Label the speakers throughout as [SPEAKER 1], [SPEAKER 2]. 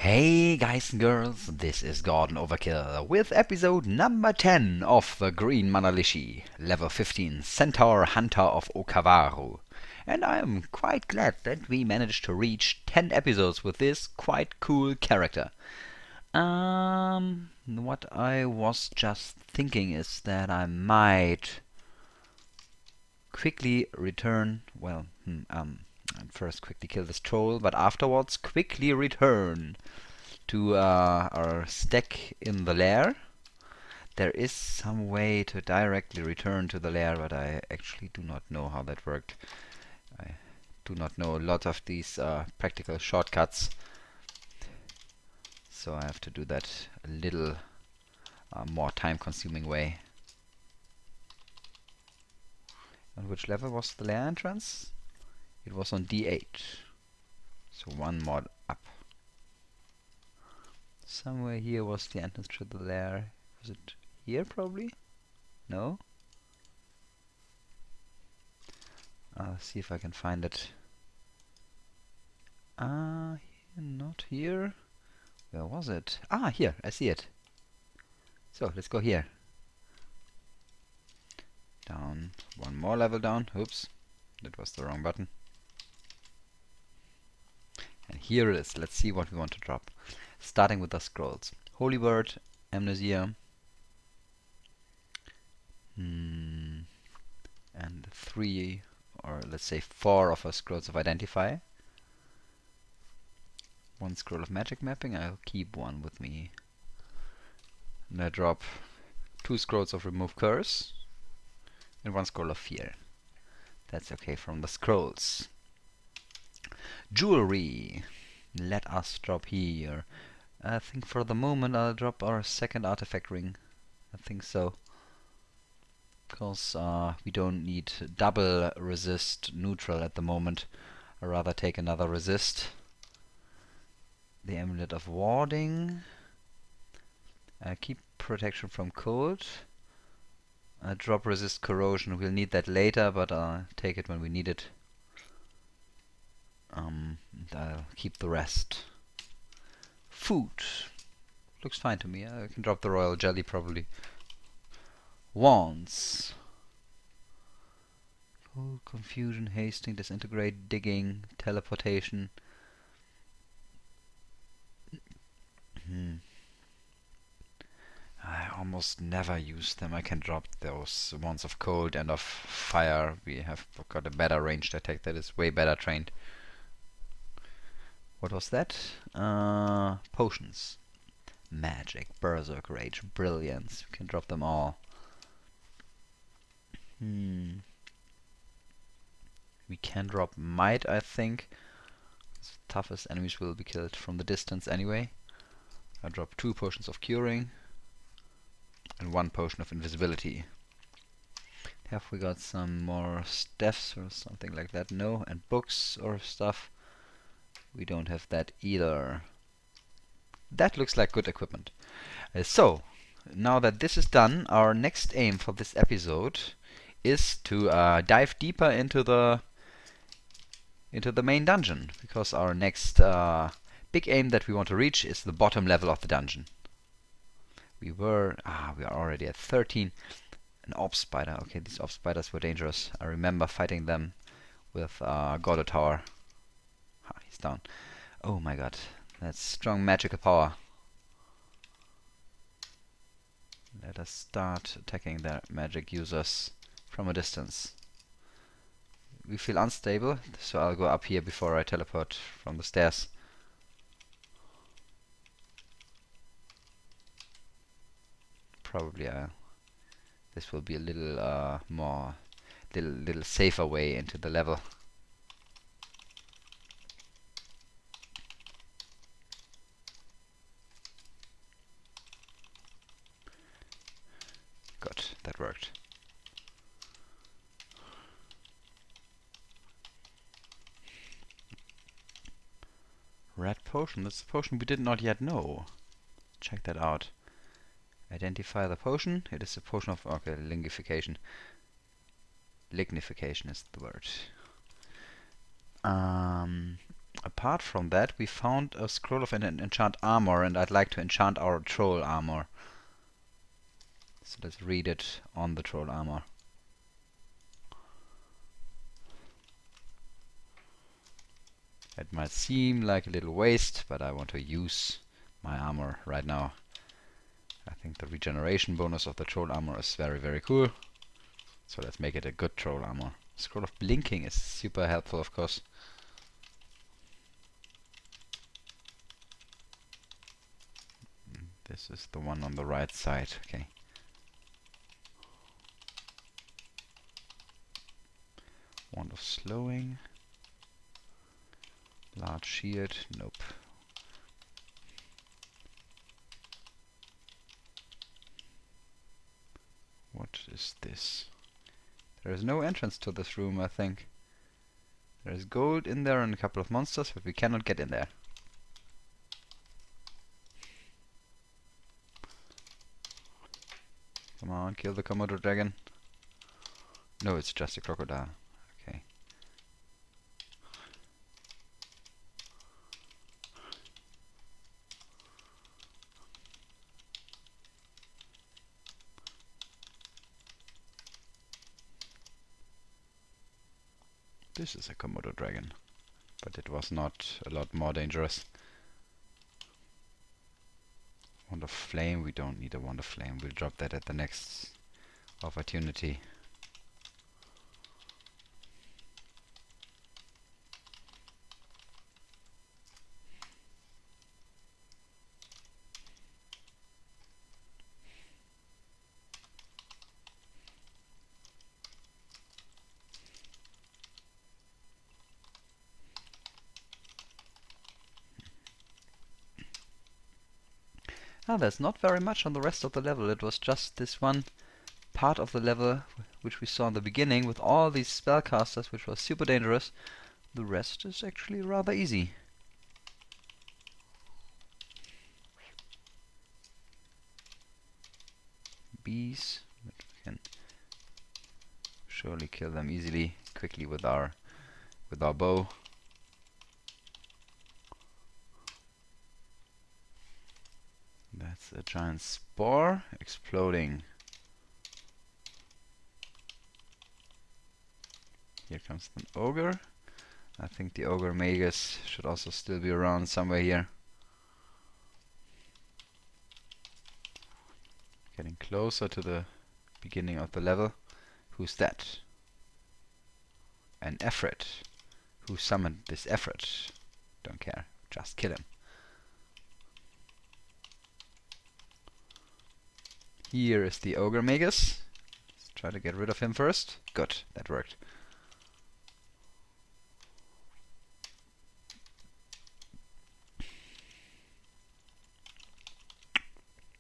[SPEAKER 1] Hey guys and girls, this is Gordon Overkill with episode number 10 of the Green Manalishi, level 15 Centaur Hunter of Okavaru. And I am quite glad that we managed to reach 10 episodes with this quite cool character. What I was just thinking is that I might quickly return, and first quickly kill this troll, but afterwards quickly return to our stack in the lair. There is some way to directly return to the lair, but I actually do not know how that worked. I do not know a lot of these practical shortcuts, so I have to do that a little more time-consuming way. On which level was the lair entrance? It was on D8, so one mod up. Somewhere here was the entrance to the lair. Was it here probably? No? I'll see if I can find it. Not here. Where was it? Here, I see it. So, let's go here. Down, one more level down. Oops, that was the wrong button. And here it is. Let's see what we want to drop. Starting with the scrolls. Holy Word, Amnesia, and 3, or let's say 4 of our scrolls of Identify. 1 scroll of Magic Mapping, I'll keep one with me. And I drop 2 scrolls of Remove Curse, and 1 scroll of Fear. That's okay from the scrolls. Jewelry. Let us drop here. I think for the moment I'll drop our second artifact ring. I think so. Because we don't need double resist neutral at the moment. I'd rather take another resist. The Amulet of Warding. Keep protection from cold. Drop resist corrosion. We'll need that later, but I'll take it when we need it. And I'll keep the rest. Food. Looks fine to me. I can drop the royal jelly probably. Wands. Full confusion, hasting, disintegrate, digging, teleportation. I almost never use them. I can drop those wands of cold and of fire. We have got a better ranged attack that is way better trained. What was that? Potions. Magic, Berserk, Rage, Brilliance. We can drop them all. We can drop Might, I think. Toughest enemies will be killed from the distance anyway. I drop 2 potions of Curing and 1 potion of Invisibility. Have we got some more staffs or something like that? No. And books or stuff? We don't have that either. That looks like good equipment. So, now that this is done, our next aim for this episode is to dive deeper into the main dungeon, because our next big aim that we want to reach is the bottom level of the dungeon. We are already at 13. An orb spider. Okay, these orb spiders were dangerous. I remember fighting them with Gordo Tower. He's down. Oh my god. That's strong magical power. Let us start attacking their magic users from a distance. We feel unstable, so I'll go up here before I teleport from the stairs. Probably this will be a little little safer way into the level. Good, that worked. Red potion, that's the potion we did not yet know. Check that out. Identify the potion. It is a potion of lignification. Lignification is the word. Apart from that, we found a scroll of an enchant armor, and I'd like to enchant our troll armor. So let's read it on the troll armor. It might seem like a little waste, but I want to use my armor right now. I think the regeneration bonus of the troll armor is very, very cool. So let's make it a good troll armor. Scroll of blinking is super helpful, of course. This is the one on the right side, okay. Wand of slowing. Large shield, nope. What is this? There is no entrance to this room, I think. There is gold in there and a couple of monsters, but we cannot get in there. Come on, kill the Komodo dragon. No, it's just a crocodile. Okay. This is a Komodo dragon, but it was not a lot more dangerous. Wand of flame, we don't need a wand of flame. We'll drop that at the next opportunity. Ah, there's not very much on the rest of the level. It was just this one part of the level which we saw in the beginning with all these spellcasters, which was super dangerous. The rest is actually rather easy. Bees, but we can surely kill them easily, quickly with our bow. That's a giant spore exploding. Here comes an ogre. I think the ogre magus should also still be around somewhere here. Getting closer to the beginning of the level. Who's that? An Efret. Who summoned this Efret? Don't care. Just kill him. Here is the ogre magus. Let's try to get rid of him first. Good, that worked.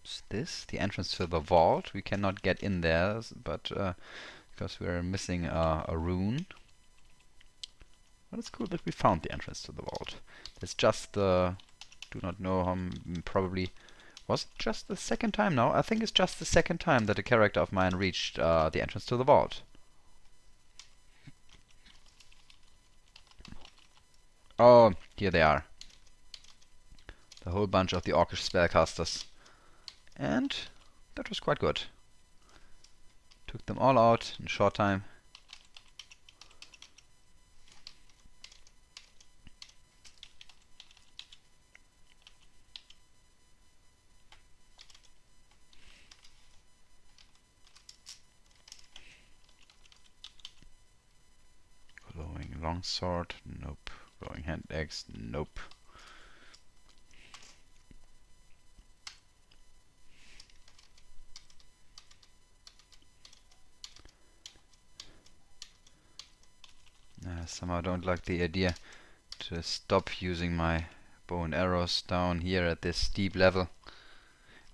[SPEAKER 1] Is this the entrance to the vault? We cannot get in there, but because we're missing a rune. But it's cool that we found the entrance to the vault. It's just do not know, probably. Was it just the second time now? I think it's just the second time that a character of mine reached the entrance to the vault. Oh, here they are. The whole bunch of the orcish spellcasters. And that was quite good. Took them all out in a short time. Glowing longsword, nope. Glowing hand axe, nope. Somehow don't like the idea to stop using my bow and arrows down here at this deep level.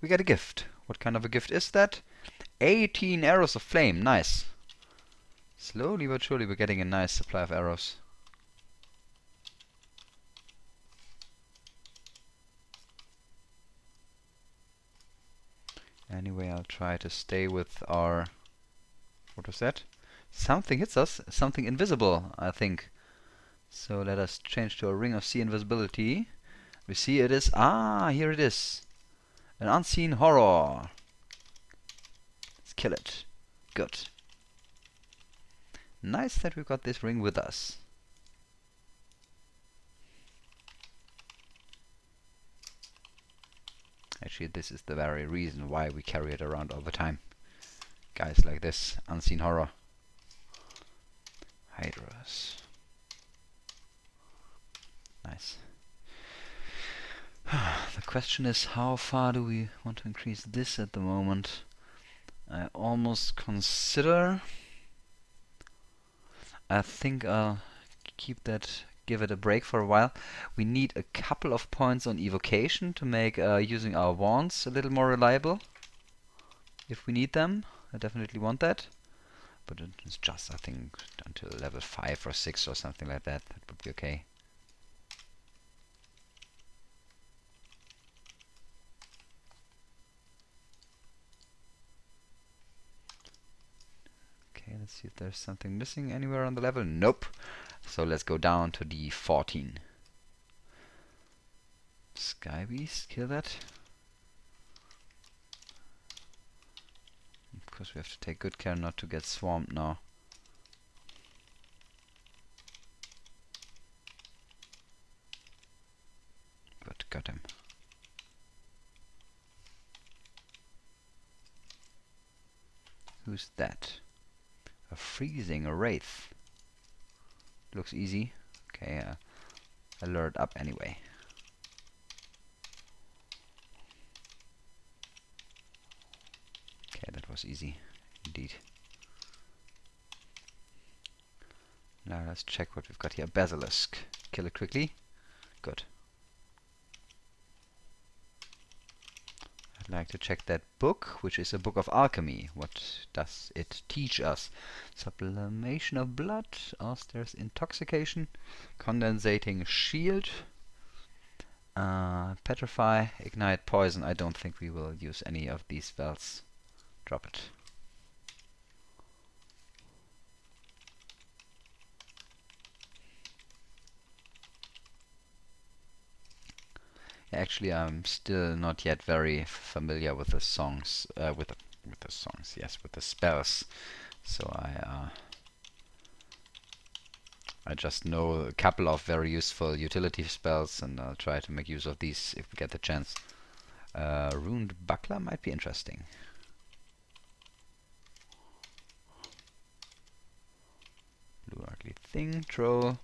[SPEAKER 1] We got a gift. What kind of a gift is that? 18 arrows of flame, nice. Slowly but surely we're getting a nice supply of arrows. Anyway, I'll try to stay with our... What was that? Something hits us. Something invisible, I think. So let us change to a ring of sea invisibility. We see it is, here it is. An unseen horror. Let's kill it. Good. Nice that we got this ring with us. Actually, this is the very reason why we carry it around all the time. Guys like this, unseen horror. Hydras. Nice. The question is, how far do we want to increase this at the moment? I almost consider... I think I'll give it a break for a while. We need a couple of points on evocation to make using our wands a little more reliable. If we need them, I definitely want that. But it's just, I think, until level 5 or 6 or something like that. That would be okay. Okay, let's see if there's something missing anywhere on the level. Nope. So let's go down to the 14. Sky Beast, kill that. Of course we have to take good care not to get swamped now. But got him. Who's that? A freezing wraith. Looks easy. Okay, alert up anyway. Okay, that was easy indeed. Now let's check what we've got here. Basilisk. Kill it quickly. Good. I'd like to check that book, which is a book of alchemy. What does it teach us? Sublimation of blood. There's intoxication. Condensating shield. Petrify. Ignite poison. I don't think we will use any of these spells. Drop it. Actually, I'm still not yet very familiar with the songs, with the songs, yes, with the spells. So I just know a couple of very useful utility spells, and I'll try to make use of these if we get the chance. Ruined Buckler might be interesting. Blue ugly thing, troll.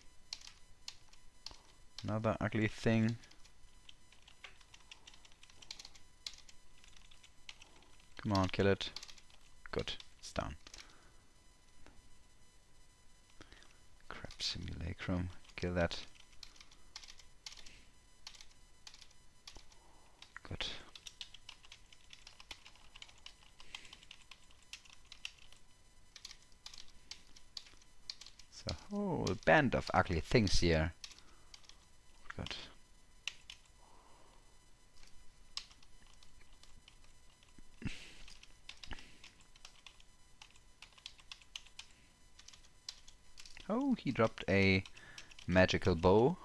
[SPEAKER 1] Another ugly thing. Come on, kill it. Good, it's down. Crap simulacrum, kill that. Good. So, a whole band of ugly things here. Good. Oh, he dropped a magical bow.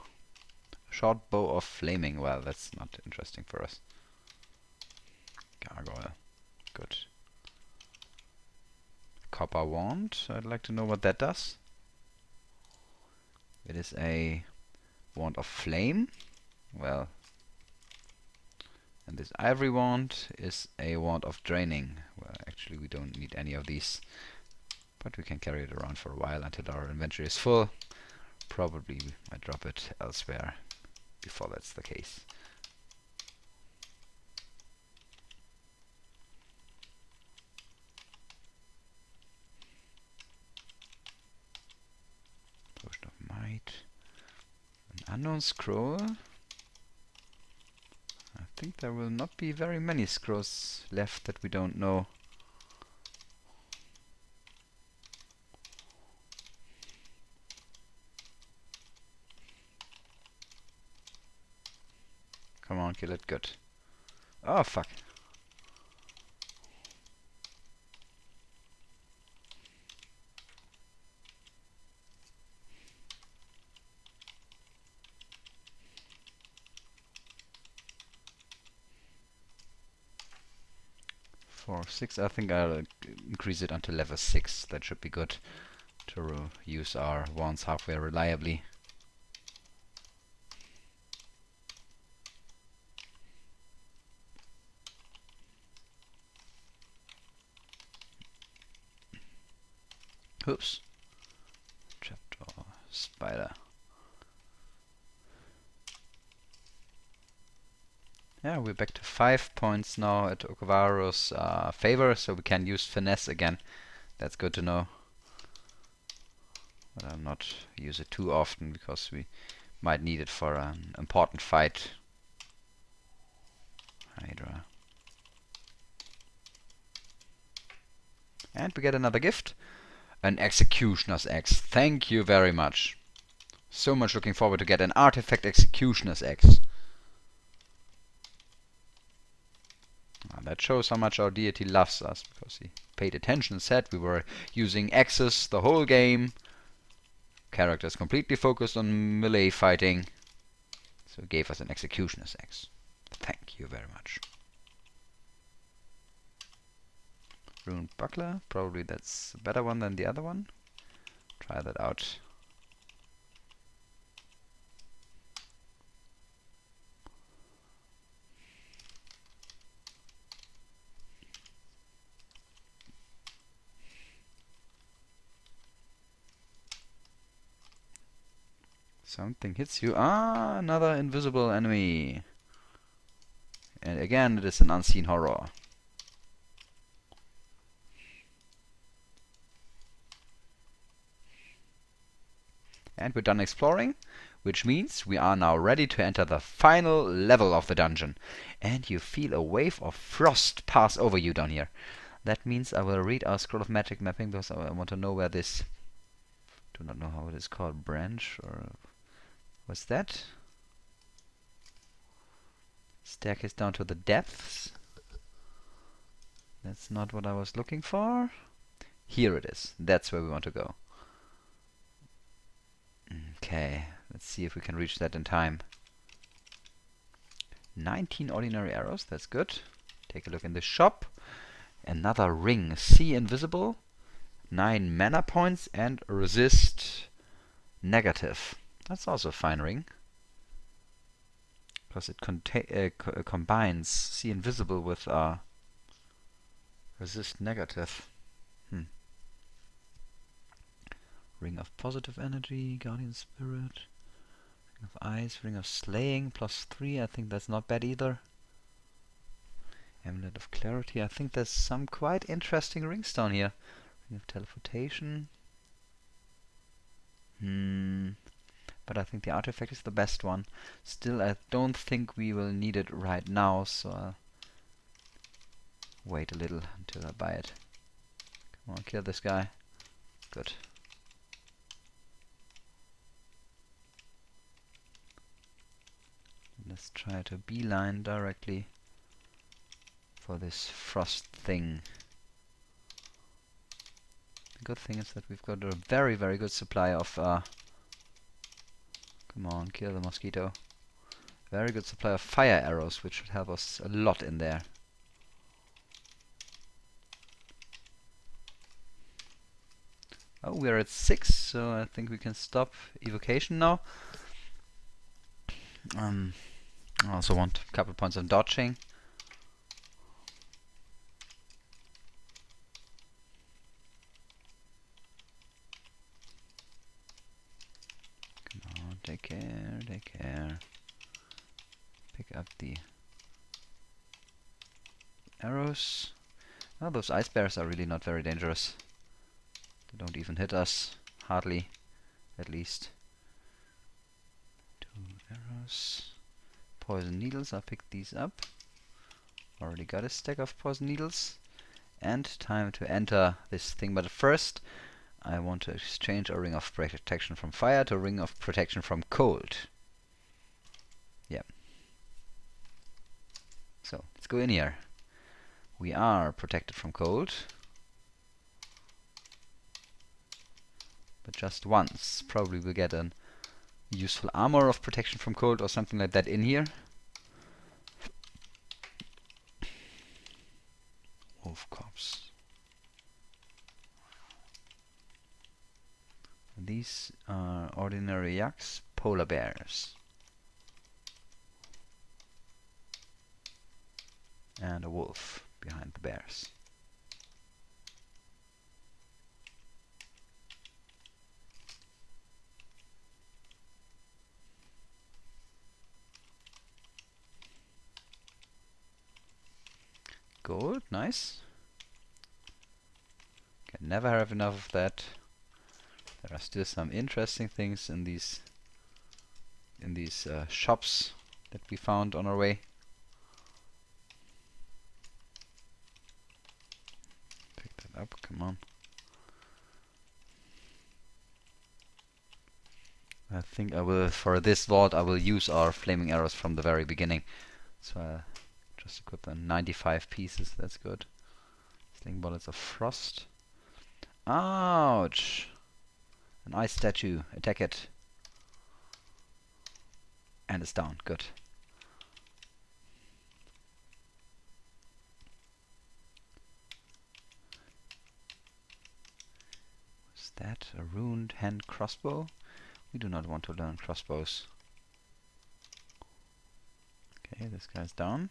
[SPEAKER 1] Short bow of flaming. Well, that's not interesting for us. Gargoyle. Good. Copper wand. I'd like to know what that does. It is a wand of flame. Well. And this ivory wand is a wand of draining. Well, actually we don't need any of these. But we can carry it around for a while until our inventory is full. Probably we might drop it elsewhere before that's the case. Potion of Might. An unknown scroll. I think there will not be very many scrolls left that we don't know. Come on, kill it, good. Oh, fuck. 4, 6. I think I'll increase it until level 6. That should be good to use our wands halfway reliably. Oops. Trapdoor spider. Yeah, we're back to 5 points now at Okawaru's favor, so we can use finesse again. That's good to know. But I'll not use it too often because we might need it for an important fight. Hydra. And we get another gift. An Executioner's Axe. Thank you very much. So much looking forward to get an Artifact Executioner's Axe. That shows how much our deity loves us, because he paid attention and said we were using axes the whole game. Characters completely focused on melee fighting. So he gave us an Executioner's Axe. Thank you very much. Ruined Buckler. Probably that's a better one than the other one. Try that out. Something hits you. Ah, another invisible enemy. And again, it is an unseen horror. And we're done exploring, which means we are now ready to enter the final level of the dungeon. And you feel a wave of frost pass over you down here. That means I will read our Scroll of Magic mapping because I want to know where this... do not know how it is called. Branch or... what's that? Staircase down to the depths. That's not what I was looking for. Here it is. That's where we want to go. Okay, let's see if we can reach that in time. 19 ordinary arrows, that's good. Take a look in the shop. Another ring. See invisible. 9 mana points and resist negative. That's also a fine ring. Because it combines see invisible with resist negative. Ring of positive energy, guardian spirit, ring of ice, ring of slaying, +3. I think that's not bad either. Amulet of clarity. I think there's some quite interesting rings down here. Ring of teleportation. But I think the artifact is the best one. Still, I don't think we will need it right now, so I'll wait a little until I buy it. Come on, kill this guy. Good. Let's try to beeline directly for this frost thing. The good thing is that we've got a very, very good supply of come on, kill the mosquito. Very good supply of fire arrows, which should help us a lot in there. Oh, we're at 6, so I think we can stop evocation now. I also want a couple points of dodging. Come on, take care, take care. Pick up the arrows. Oh, those ice bears are really not very dangerous. They don't even hit us. Hardly, at least. 2 arrows. Poison needles, I'll pick these up. Already got a stack of poison needles. And time to enter this thing, but first I want to exchange a ring of protection from fire to a ring of protection from cold. Yeah. So, let's go in here. We are protected from cold. But just once. Probably we'll get an useful armor of protection from cold or something like that in here. Wolf These are ordinary yaks, polar bears. And a wolf behind the bears. Gold, nice. Can never have enough of that. There are still some interesting things in these shops that we found on our way. Pick that up, come on. I think I will, for this vault, I will use our flaming arrows from the very beginning. So just equip them 95 pieces, that's good. Sling bullets of frost. Ouch! An ice statue, attack it. And it's down, good. Is that a ruined hand crossbow? We do not want to learn crossbows. Okay, this guy's down.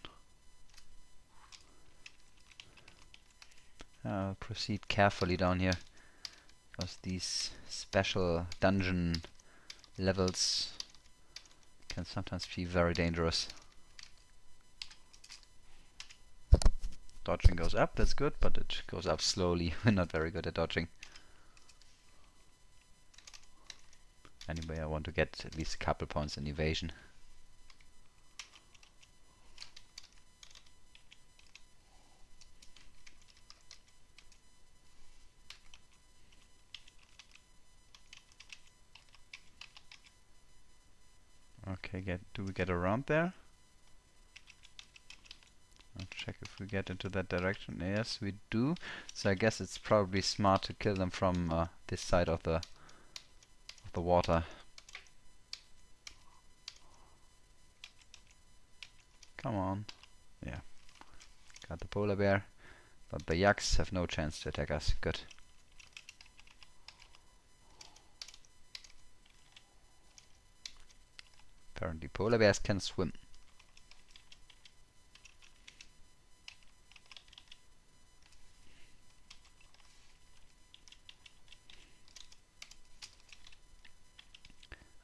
[SPEAKER 1] I'll proceed carefully down here, because these special dungeon levels can sometimes be very dangerous. Dodging goes up, that's good, but it goes up slowly. We're not very good at dodging. Anyway, I want to get at least a couple points in evasion. Okay, do we get around there? I'll check if we get into that direction. Yes, we do. So I guess it's probably smart to kill them from this side of the water. Come on. Yeah. Got the polar bear. But the yaks have no chance to attack us. Good. Apparently polar bears can swim.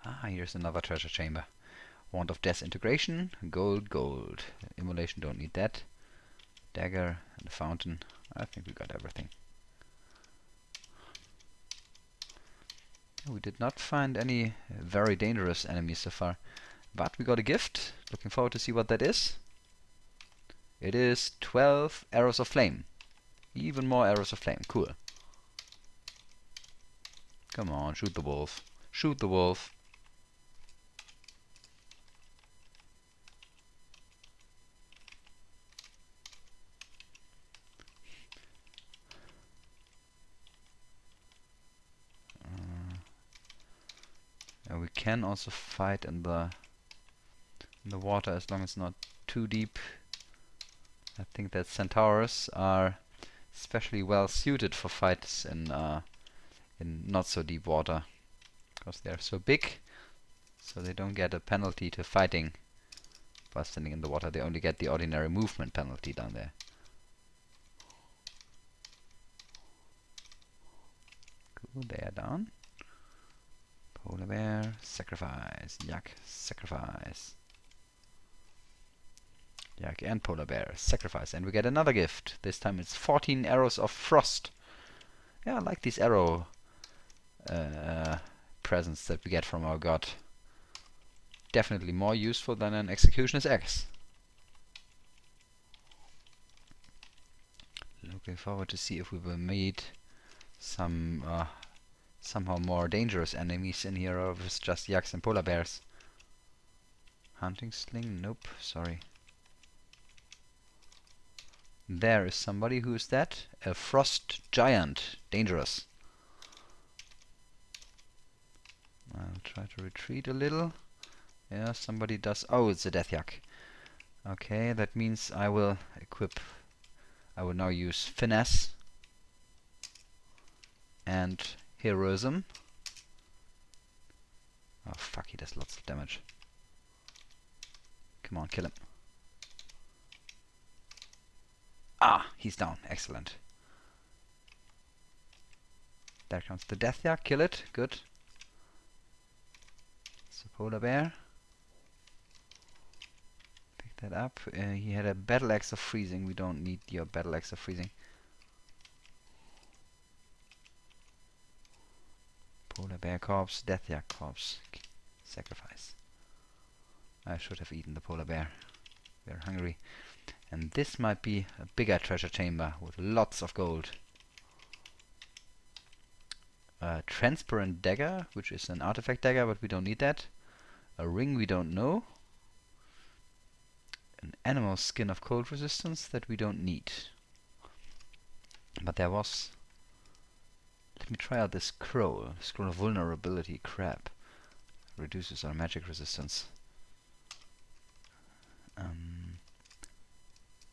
[SPEAKER 1] Ah, here's another treasure chamber. Wand of Disintegration, gold, gold. Immolation, don't need that. Dagger and a fountain. I think we got everything. We did not find any very dangerous enemies so far. But we got a gift. Looking forward to see what that is. It is 12 arrows of flame. Even more arrows of flame. Cool. Come on, shoot the wolf. Shoot the wolf. And we can also fight in the water as long as it's not too deep. I think that centaurs are especially well suited for fights in not so deep water, because they are so big, so they don't get a penalty to fighting by standing in the water. They only get the ordinary movement penalty down there. Cool, they are down. Polar bear, sacrifice. Yak, sacrifice. Yak and polar bear, sacrifice. And we get another gift. This time it's 14 arrows of frost. Yeah, I like these arrow presents that we get from our god. Definitely more useful than an executioner's axe. Looking forward to see if we will meet some somehow more dangerous enemies in here, or if it's just yaks and polar bears. Hunting sling? Nope, sorry. There is somebody. Who is that? A frost giant. Dangerous. I'll try to retreat a little. Yeah, somebody does. Oh, it's a death yak. Okay, that means I will equip. I will now use finesse and heroism. Oh fuck, he does lots of damage. Come on, kill him. Ah, he's down. Excellent. There comes the death yak. Kill it. Good. It's a polar bear. Pick that up. He had a battle axe of freezing. We don't need your battle axe of freezing. Polar bear corpse. Death yak corpse. Sacrifice. I should have eaten the polar bear. We're hungry. And this might be a bigger treasure chamber with lots of gold. A transparent dagger, which is an artifact dagger, but we don't need that. A ring we don't know. An animal skin of cold resistance that we don't need. But there was... Let me try out this scroll. Scroll of vulnerability. Crap. Reduces our magic resistance.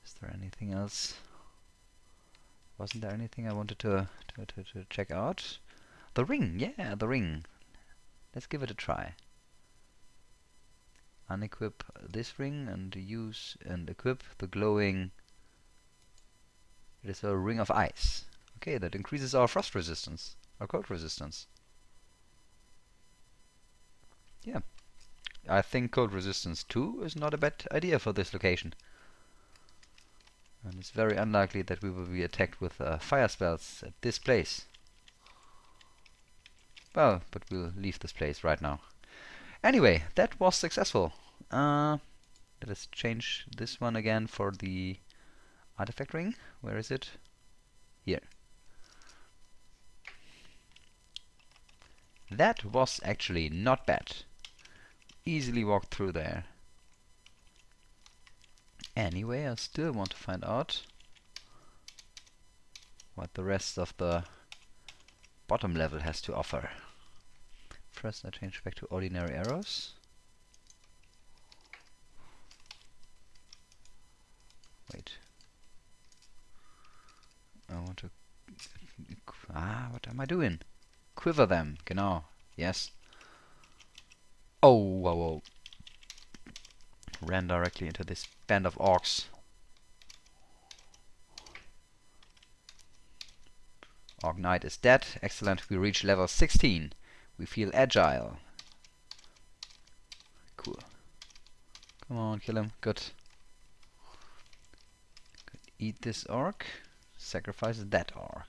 [SPEAKER 1] Is there anything else? Wasn't there anything I wanted to check out? The ring! Yeah, the ring! Let's give it a try. Unequip this ring and use and equip the glowing... It is a ring of ice. Okay, that increases our frost resistance. Our cold resistance. Yeah. I think cold resistance 2 is not a bad idea for this location. And it's very unlikely that we will be attacked with fire spells at this place. Well, but we'll leave this place right now. Anyway, that was successful. Let us change this one again for the artifact ring. Where is it? Here. That was actually not bad. Easily walked through there. Anyway, I still want to find out what the rest of the bottom level has to offer. First I change back to ordinary arrows. Wait. I want to... what am I doing? Quiver them, genau. Yes. Oh, whoa, whoa. Ran directly into this band of orcs. Orc Knight is dead. Excellent. We reach level 16. We feel agile. Cool. Come on, kill him. Good. Eat this orc. Sacrifice that orc.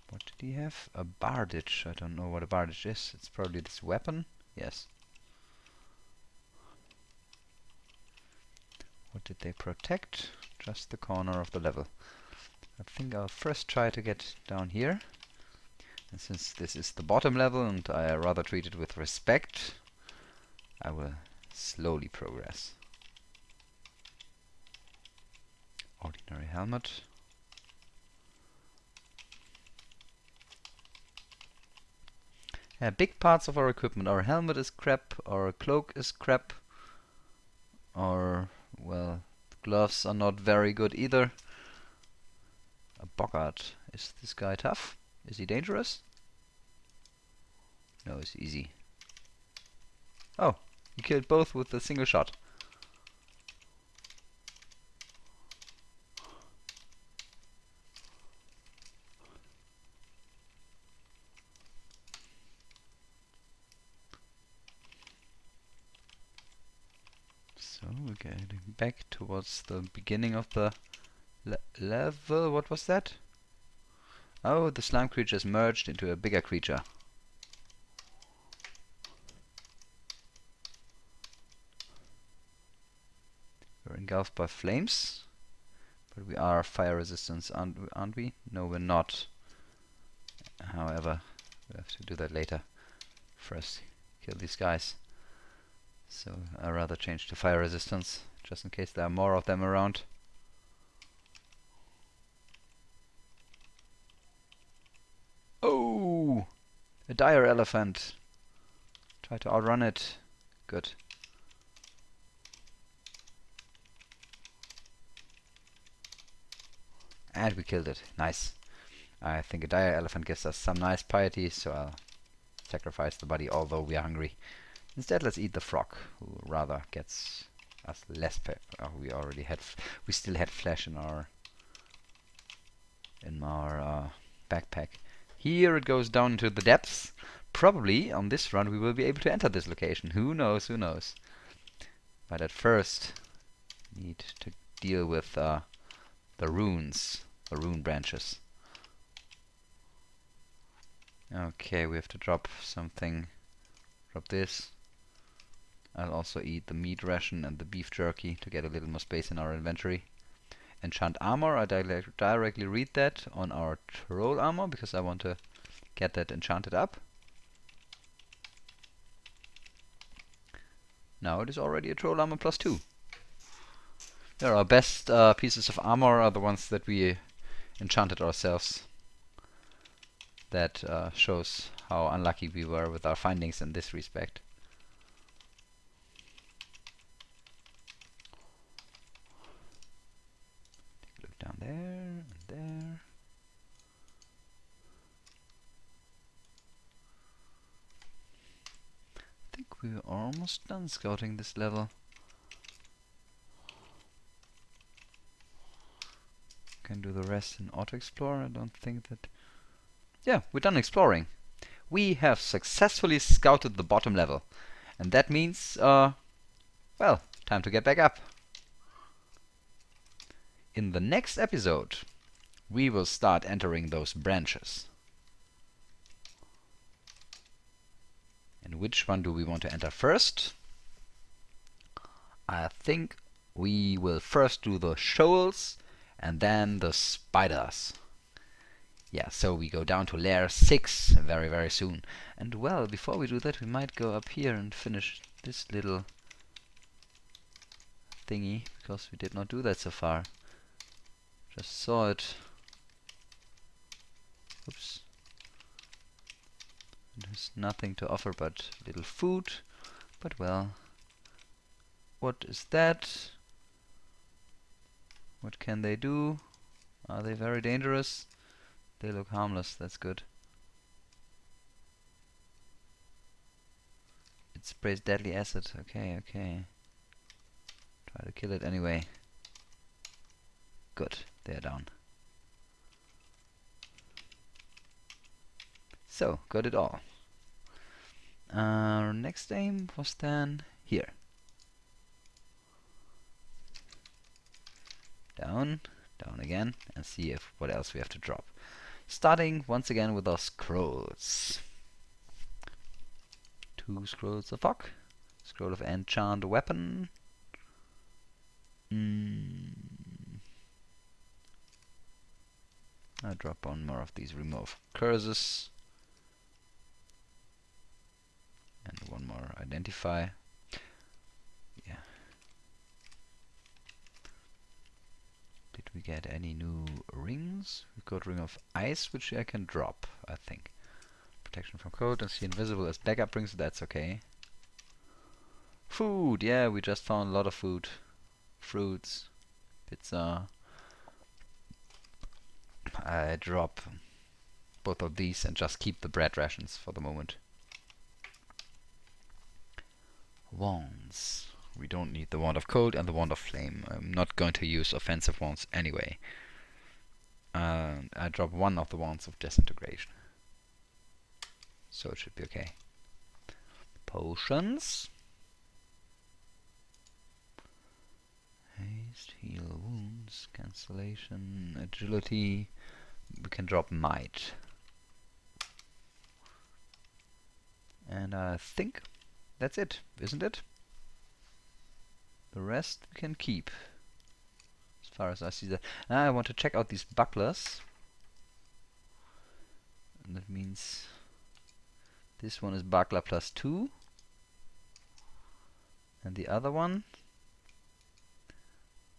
[SPEAKER 1] What did he have? A bardage. I don't know what a bardage is. It's probably this weapon. Yes. What did they protect? Just the corner of the level. I think I'll first try to get down here. And since this is the bottom level and I rather treat it with respect, I will slowly progress. Ordinary helmet. Big parts of our equipment. Our helmet is crap, our cloak is crap, our, well, gloves are not very good either. A boggart. Is this guy tough? Is he dangerous? No, it's easy. Oh, he killed both with a single shot. So we're getting back towards the beginning of the level. What was that? Oh, the slime creatures merged into a bigger creature. We're engulfed by flames, but we are fire resistant, aren't we? No, we're not. However, we have to do that later. First, kill these guys. So I'd rather change to fire resistance, just in case there are more of them around. Oh! A dire elephant! Try to outrun it. Good. And we killed it. Nice. I think a dire elephant gives us some nice piety, so I'll sacrifice the body, although we are hungry. Instead, let's eat the frog, who rather gets us less oh, we still had flesh in our backpack. Here it goes down into the depths. Probably on this run we will be able to enter this location. Who knows? Who knows? But at first, need to deal with the runes, the rune branches. Okay, we have to drop something. Drop this. I'll also eat the meat ration and the beef jerky to get a little more space in our inventory. Enchant armor, I directly read that on our troll armor because I want to get that enchanted up. Now it is already a troll armor +2. Our best pieces of armor are the ones that we enchanted ourselves. That shows how unlucky we were with our findings in this respect. Take a look down there and there. I think we're almost done scouting this level. Can do the rest in auto-explore. I don't think that... Yeah, we're done exploring. We have successfully scouted the bottom level. And that means, well, time to get back up. In the next episode, we will start entering those branches. And which one do we want to enter first? I think we will first do the shoals and then the spiders. Yeah, so we go down to layer 6 very, very soon. And well, before we do that, we might go up here and finish this little thingy, because we did not do that so far. Just saw it. Oops. There's nothing to offer but little food. But well, what is that? What can they do? Are they very dangerous? They look harmless, that's good. It sprays deadly acid. Okay, okay. Try to kill it anyway. Good, they're down. So, got it all. Our next aim was then here. Down, down again, and see if what else we have to drop. Starting once again with our scrolls. 2 scrolls of fog. Scroll of enchant weapon. I'll drop on more of these remove curses. And one more identify. Yeah. Did we get any new rings? We got ring of ice, which I can drop, I think. Protection from cold and see invisible as backup rings, that's okay. Food, yeah, we just found a lot of food. Fruits, pizza. I drop both of these and just keep the bread rations for the moment. Wands. We don't need the wand of cold and the wand of flame. I'm not going to use offensive wands anyway. I drop one of the wands of disintegration. So it should be okay. Potions. Haste, heal wounds, cancellation, agility. We can drop might. And I think that's it, isn't it? The rest we can keep, as far as I see that. Now I want to check out these bucklers. And that means this one is buckler +2. And the other one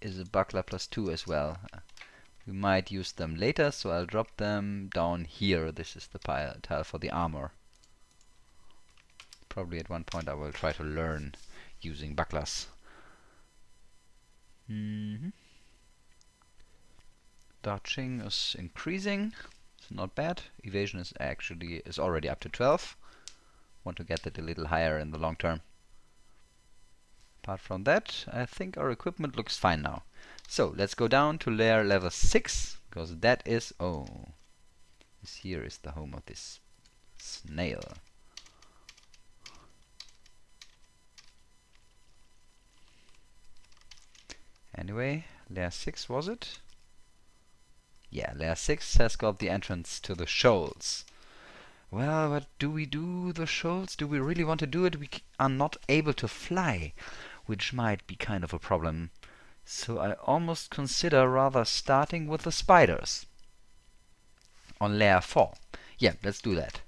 [SPEAKER 1] is a buckler +2 as well. We might use them later, so I'll drop them down here. This is the tile for the armor. Probably at one point I will try to learn using bucklers. Dodging is increasing, It's not bad. Evasion is already up to 12. Want to get that a little higher in the long term. Apart from that, I think our equipment looks fine now. So let's go down to layer level 6, because that is, this here is the home of this snail. Anyway, layer 6 was it? Yeah, layer 6 has got the entrance to the shoals. Well, what do we do the shoals? Do we really want to do it? We are not able to fly, which might be kind of a problem. So I almost consider rather starting with the spiders on layer 4. Yeah, let's do that.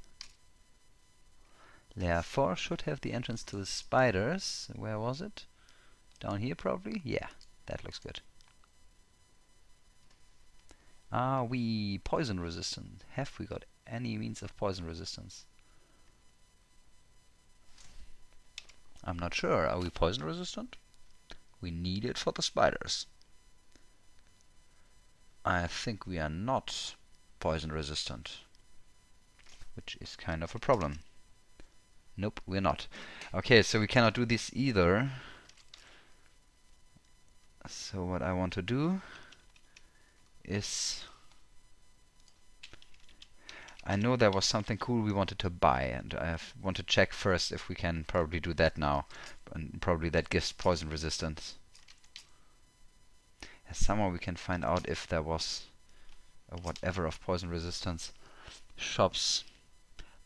[SPEAKER 1] Layer 4 should have the entrance to the spiders. Where was it? Down here probably? Yeah, that looks good. Are we poison resistant? Have we got any means of poison resistance? I'm not sure. Are we poison resistant? We need it for the spiders. I think we are not poison resistant, which is kind of a problem. Nope, we're not. Okay, so we cannot do this either. So what I want to do is, I know there was something cool we wanted to buy, and I want to check first if we can probably do that now. And probably that gives poison resistance. Somehow we can find out if there was whatever of poison resistance shops.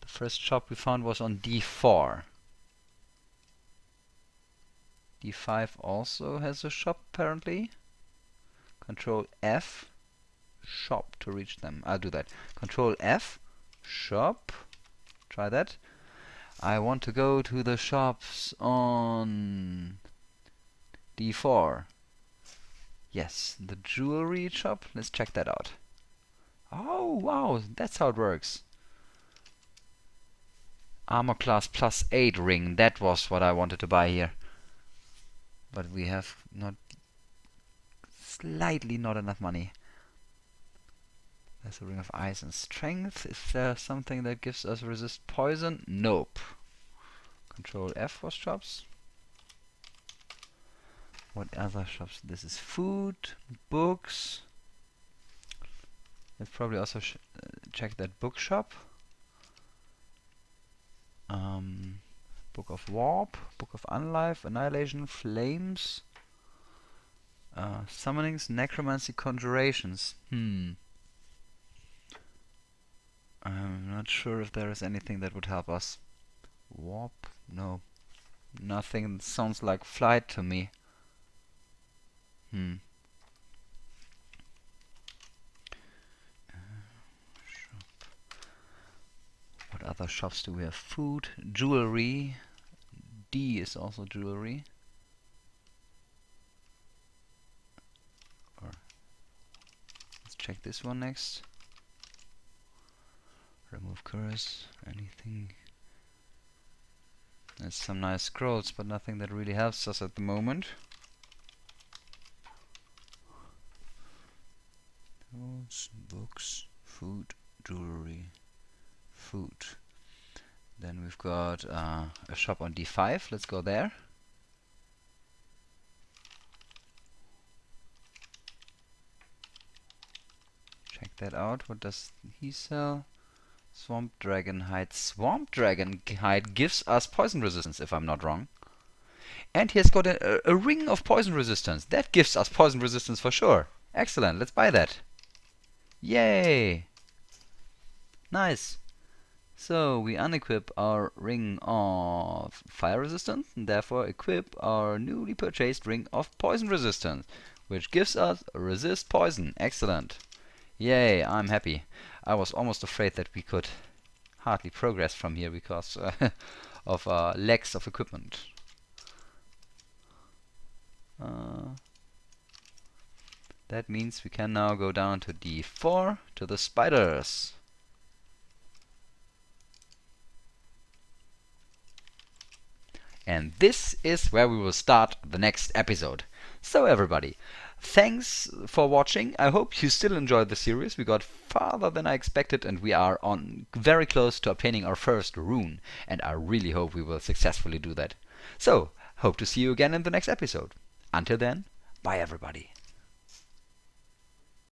[SPEAKER 1] The first shop we found was on D4. D5 also has a shop apparently. Control F, shop to reach them. I'll do that. Control F, shop. Try that. I want to go to the shops on D4. Yes, the jewelry shop. Let's check that out. Oh, wow, that's how it works. Armor class +8 ring. That was what I wanted to buy here. But we have slightly not enough money. There's a ring of ice and strength. Is there something that gives us resist poison? Nope. Control F for shops. What other shops? This is food, books. Let's probably also check that bookshop. Book of Warp, Book of Unlife, Annihilation, Flames, Summonings, Necromancy, Conjurations. I'm not sure if there is anything that would help us. Warp? No. Nothing sounds like flight to me. What other shops do we have? Food, jewelry. D is also jewelry. Let's check this one next. Remove curse. Anything? There's some nice scrolls, but nothing that really helps us at the moment. Books, food, jewelry, food. Then we've got a shop on D5. Let's go there. Check that out. What does he sell? Swamp Dragon Hide. Swamp Dragon Hide gives us poison resistance, if I'm not wrong. And he has got a ring of poison resistance. That gives us poison resistance for sure. Excellent. Let's buy that. Yay! Nice. So we unequip our ring of fire resistance and therefore equip our newly purchased ring of poison resistance, which gives us resist poison. Excellent. Yay, I'm happy. I was almost afraid that we could hardly progress from here because of lacks of equipment. That means we can now go down to D4 to the spiders. And and this is where we will start the next episode. So everybody, thanks for watching. I hope you still enjoyed the series. We got farther than I expected, and we are on very close to obtaining our first rune, and I really hope we will successfully do that. So, hope to see you again in the next episode. Until then, bye everybody.